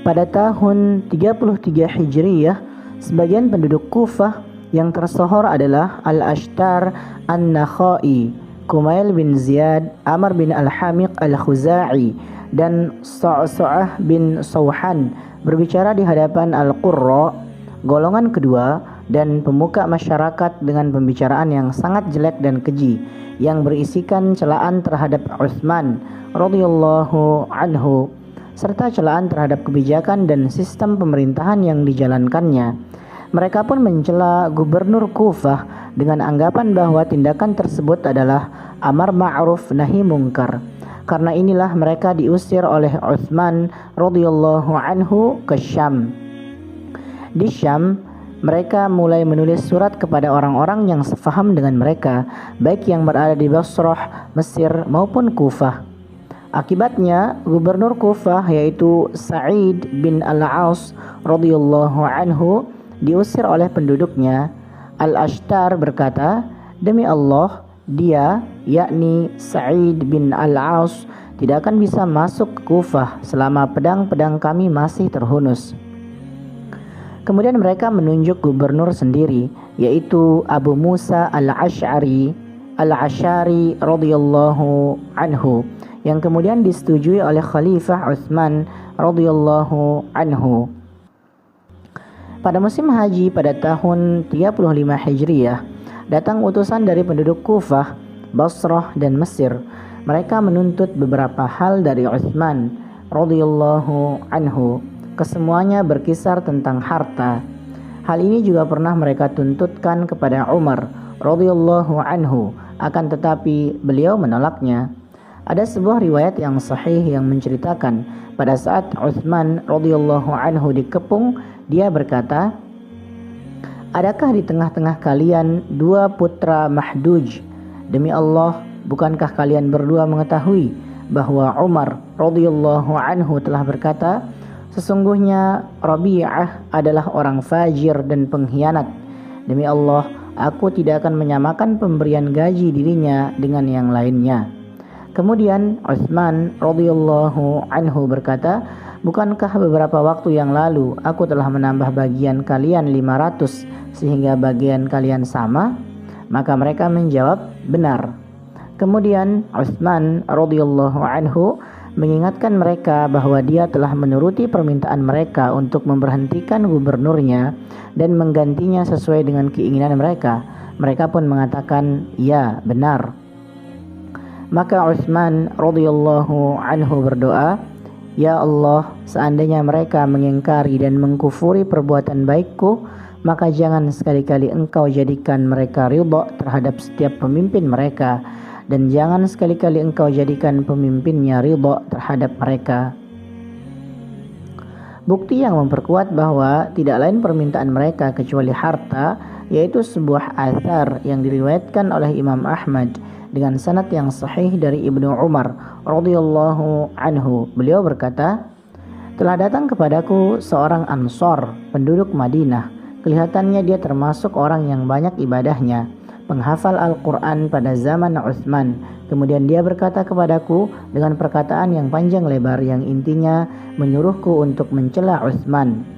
Pada tahun 33 Hijriyah, sebagian penduduk Kufah yang tersohor adalah Al-Ashtar An-Nakhai, Kumail bin Ziyad, Amr bin Al-Hamiq Al-Khuza'i, dan Sa'sa'ah bin Sawhan berbicara di hadapan Al-Qurra, golongan kedua, dan pemuka masyarakat dengan pembicaraan yang sangat jelek dan keji yang berisikan celaan terhadap Utsman radhiyallahu anhu serta celaan terhadap kebijakan dan sistem pemerintahan yang dijalankannya. Mereka pun mencela gubernur Kufah dengan anggapan bahwa tindakan tersebut adalah amar ma'ruf nahi mungkar. Karena inilah mereka diusir oleh Utsman radhiyallahu anhu ke Syam. Di Syam, mereka mulai menulis surat kepada orang-orang yang sefaham dengan mereka, baik yang berada di Basrah, Mesir maupun Kufah. Akibatnya, gubernur Kufah yaitu Sa'id bin Al-As radhiyallahu anhu diusir oleh penduduknya. Al-Ashtar berkata, "Demi Allah, dia, yakni Sa'id bin Al-As, tidak akan bisa masuk ke Kufah selama pedang-pedang kami masih terhunus." Kemudian mereka menunjuk gubernur sendiri, yaitu Abu Musa Al-Ash'ari radhiyallahu anhu, yang kemudian disetujui oleh Khalifah Utsman radhiyallahu anhu. Pada musim haji pada tahun 35 Hijriyah, datang utusan dari penduduk Kufah, Basrah, dan Mesir. Mereka menuntut beberapa hal dari Utsman radhiyallahu anhu. Kesemuanya berkisar tentang harta. Hal ini juga pernah mereka tuntutkan kepada Umar radhiyallahu anhu, akan tetapi beliau menolaknya. Ada sebuah riwayat yang sahih yang menceritakan pada saat Utsman radhiyallahu anhu dikepung, dia berkata, "Adakah di tengah-tengah kalian dua putra Mahduj? Demi Allah, bukankah kalian berdua mengetahui bahwa Umar radhiyallahu anhu telah berkata, sesungguhnya Rabi'ah adalah orang fajir dan pengkhianat. Demi Allah, aku tidak akan menyamakan pemberian gaji dirinya dengan yang lainnya." Kemudian Utsman radhiyallahu anhu berkata, "Bukankah beberapa waktu yang lalu aku telah menambah bagian kalian 500 sehingga bagian kalian sama?" Maka mereka menjawab, "Benar." Kemudian Utsman radhiyallahu anhu mengingatkan mereka bahwa dia telah menuruti permintaan mereka untuk memberhentikan gubernurnya dan menggantinya sesuai dengan keinginan mereka. Mereka pun mengatakan, "Ya, benar." Maka Utsman radhiyallahu anhu berdoa, "Ya Allah, seandainya mereka mengingkari dan mengkufuri perbuatan baikku, maka jangan sekali-kali Engkau jadikan mereka ridha terhadap setiap pemimpin mereka, dan jangan sekali-kali Engkau jadikan pemimpinnya ridha terhadap mereka." Bukti yang memperkuat bahwa tidak lain permintaan mereka kecuali harta, yaitu sebuah athar yang diriwayatkan oleh Imam Ahmad dengan sanad yang sahih dari Ibnu Umar radhiyallahu anhu. Beliau berkata, "Telah datang kepadaku seorang Ansor, penduduk Madinah. Kelihatannya dia termasuk orang yang banyak ibadahnya, penghafal Al-Quran pada zaman Utsman. Kemudian dia berkata kepadaku dengan perkataan yang panjang lebar yang intinya menyuruhku untuk mencela Utsman.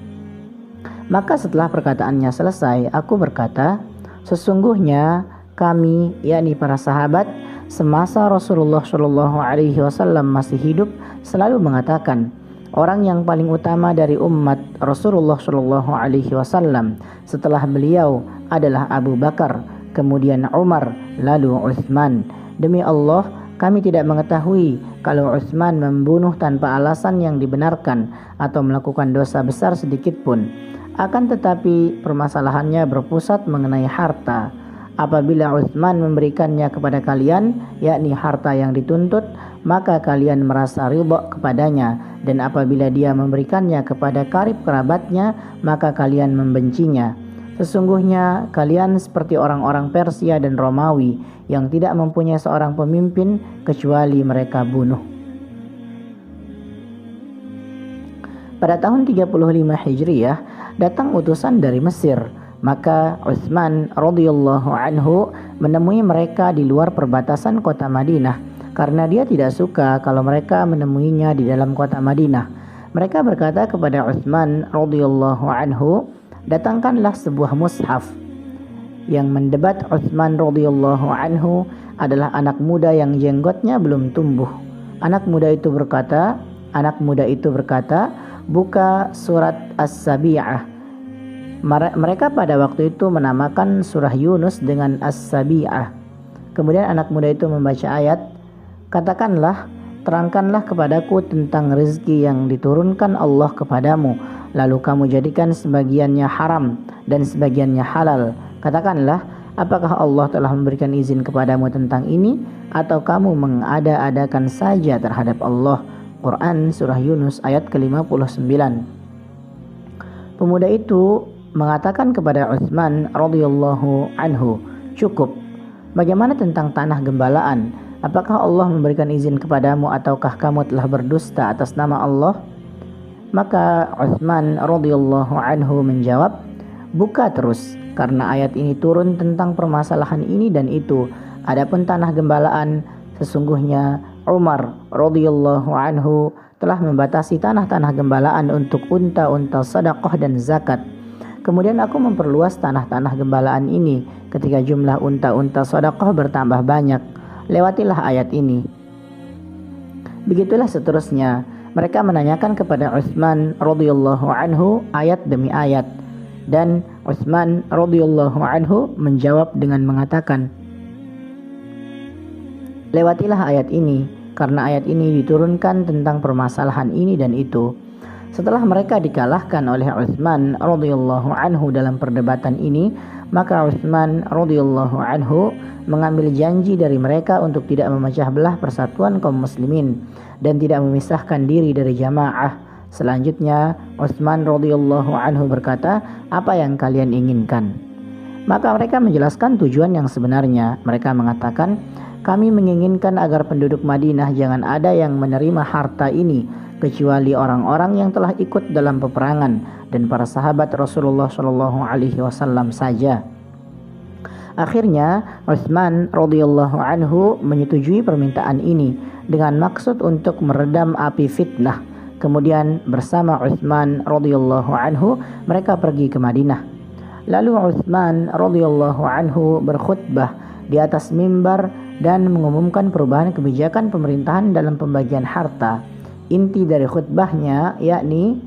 Maka setelah perkataannya selesai, aku berkata, sesungguhnya kami, yakni para sahabat, semasa Rasulullah Shallallahu Alaihi Wasallam masih hidup, selalu mengatakan, orang yang paling utama dari umat Rasulullah Shallallahu Alaihi Wasallam setelah beliau adalah Abu Bakar, kemudian Umar, lalu Utsman. Demi Allah, kami tidak mengetahui kalau Utsman membunuh tanpa alasan yang dibenarkan atau melakukan dosa besar sedikit pun. Akan tetapi permasalahannya berpusat mengenai harta. Apabila Utsman memberikannya kepada kalian, yakni harta yang dituntut, maka kalian merasa ridha kepadanya, dan apabila dia memberikannya kepada karib kerabatnya, maka kalian membencinya. Sesungguhnya kalian seperti orang-orang Persia dan Romawi yang tidak mempunyai seorang pemimpin kecuali mereka bunuh. Pada tahun 35 Hijriyah datang utusan dari Mesir. Maka Utsman radhiyallahu anhu menemui mereka di luar perbatasan kota Madinah karena dia tidak suka kalau mereka menemuinya di dalam kota Madinah. Mereka berkata kepada Utsman radhiyallahu anhu, datangkanlah sebuah mushaf. Yang mendebat Utsman radhiyallahu anhu adalah anak muda yang jenggotnya belum tumbuh. Anak muda itu berkata, buka surat As-Sabi'ah. Mereka pada waktu itu menamakan surah Yunus dengan As-Sabi'ah. Kemudian anak muda itu membaca ayat, katakanlah, terangkanlah kepadaku tentang rezeki yang diturunkan Allah kepadamu, lalu kamu jadikan sebagiannya haram dan sebagiannya halal. Katakanlah, apakah Allah telah memberikan izin kepadamu tentang ini, atau kamu mengada-adakan saja terhadap Allah? Quran Surah Yunus ayat ke-59. Pemuda itu mengatakan kepada Utsman radhiyallahu anhu, cukup. Bagaimana tentang tanah gembalaan? Apakah Allah memberikan izin kepadamu ataukah kamu telah berdusta atas nama Allah? Maka Utsman radhiyallahu anhu menjawab, buka terus, karena ayat ini turun tentang permasalahan ini dan itu. Adapun tanah gembalaan, sesungguhnya Umar radhiyallahu anhu telah membatasi tanah-tanah gembalaan untuk unta-unta sedekah dan zakat. Kemudian aku memperluas tanah-tanah gembalaan ini ketika jumlah unta-unta sedekah bertambah banyak. Lewatilah ayat ini. Begitulah seterusnya. Mereka menanyakan kepada Utsman radhiyallahu anhu ayat demi ayat, dan Utsman radhiyallahu anhu menjawab dengan mengatakan, lewatilah ayat ini, karena ayat ini diturunkan tentang permasalahan ini dan itu. Setelah mereka dikalahkan oleh Utsman radhiyallahu anhu dalam perdebatan ini, maka Utsman radhiyallahu anhu mengambil janji dari mereka untuk tidak memecah belah persatuan kaum muslimin dan tidak memisahkan diri dari jamaah. Selanjutnya Utsman radhiyallahu anhu berkata, apa yang kalian inginkan? Maka mereka menjelaskan tujuan yang sebenarnya. Mereka mengatakan, kami menginginkan agar penduduk Madinah jangan ada yang menerima harta ini kecuali orang-orang yang telah ikut dalam peperangan dan para sahabat Rasulullah Shallallahu Alaihi Wasallam saja. Akhirnya Utsman radhiyallahu anhu menyetujui permintaan ini dengan maksud untuk meredam api fitnah. Kemudian bersama Utsman radhiyallahu anhu mereka pergi ke Madinah. Lalu Utsman radhiyallahu anhu berkhutbah di atas mimbar dan mengumumkan perubahan kebijakan pemerintahan dalam pembagian harta. Inti dari khutbahnya yakni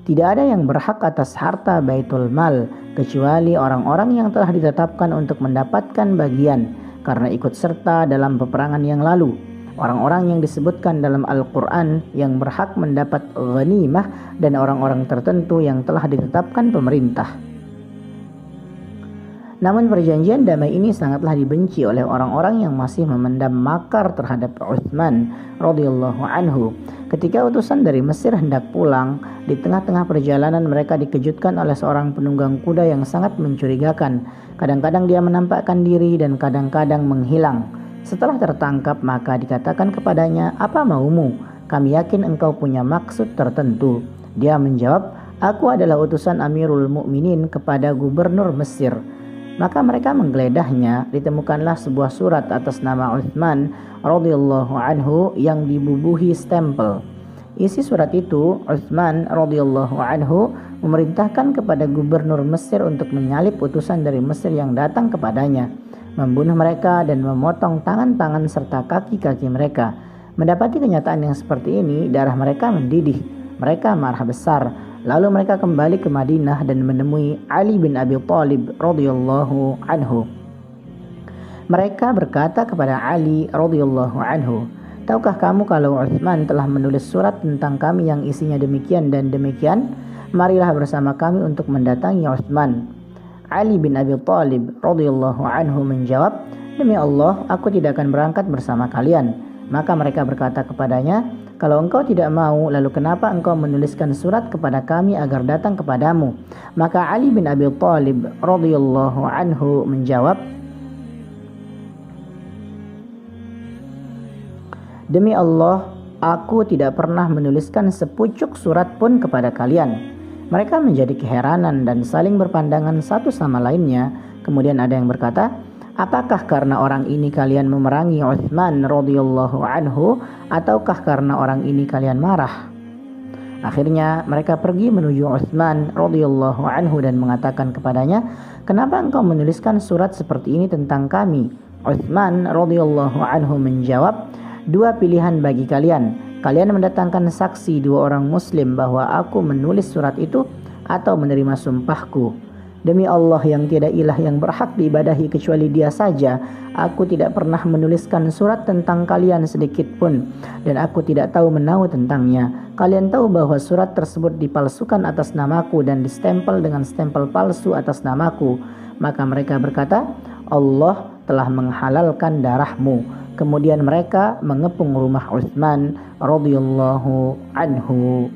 tidak ada yang berhak atas harta Baitul Mal kecuali orang-orang yang telah ditetapkan untuk mendapatkan bagian karena ikut serta dalam peperangan yang lalu. Orang-orang yang disebutkan dalam Al-Quran yang berhak mendapat ghanimah dan orang-orang tertentu yang telah ditetapkan pemerintah. Namun perjanjian damai ini sangatlah dibenci oleh orang-orang yang masih memendam makar terhadap Utsman radhiyallahu anhu. Ketika utusan dari Mesir hendak pulang, di tengah-tengah perjalanan mereka dikejutkan oleh seorang penunggang kuda yang sangat mencurigakan. Kadang-kadang dia menampakkan diri dan kadang-kadang menghilang. Setelah tertangkap maka dikatakan kepadanya, apa maumu? Kami yakin engkau punya maksud tertentu. Dia menjawab, aku adalah utusan Amirul Mukminin kepada gubernur Mesir. Maka mereka menggeledah,nya, ditemukanlah sebuah surat atas nama Utsman radhiyallahu anhu yang dibubuhi stempel. Isi surat itu, Utsman radhiyallahu anhu memerintahkan kepada gubernur Mesir untuk menyalib utusan dari Mesir yang datang kepadanya, membunuh mereka dan memotong tangan-tangan serta kaki-kaki mereka. Mendapati kenyataan yang seperti ini, darah mereka mendidih. Mereka marah besar. Lalu mereka kembali ke Madinah dan menemui Ali bin Abi Thalib radhiyallahu anhu. Mereka berkata kepada Ali radhiyallahu anhu, tahukah kamu kalau Utsman telah menulis surat tentang kami yang isinya demikian dan demikian? Marilah bersama kami untuk mendatangi Utsman. Ali bin Abi Thalib radhiyallahu anhu menjawab, demi Allah, aku tidak akan berangkat bersama kalian. Maka mereka berkata kepadanya, kalau engkau tidak mau, lalu kenapa engkau menuliskan surat kepada kami agar datang kepadamu? Maka Ali bin Abi Thalib radhiyallahu anhu menjawab, demi Allah, aku tidak pernah menuliskan sepucuk surat pun kepada kalian. Mereka menjadi keheranan dan saling berpandangan satu sama lainnya. Kemudian ada yang berkata, apakah karena orang ini kalian memerangi Utsman radhiyallahu anhu ataukah karena orang ini kalian marah? Akhirnya mereka pergi menuju Utsman radhiyallahu anhu dan mengatakan kepadanya, "Kenapa engkau menuliskan surat seperti ini tentang kami?" Utsman radhiyallahu anhu menjawab, "Dua pilihan bagi kalian. Kalian mendatangkan saksi dua orang muslim bahwa aku menulis surat itu, atau menerima sumpahku. Demi Allah yang tiada ilah yang berhak diibadahi kecuali Dia saja, aku tidak pernah menuliskan surat tentang kalian sedikit pun, dan aku tidak tahu menahu tentangnya. Kalian tahu bahwa surat tersebut dipalsukan atas namaku dan distempel dengan stempel palsu atas namaku." Maka mereka berkata, "Allah telah menghalalkan darahmu." Kemudian mereka mengepung rumah Utsman radhiyallahu anhu.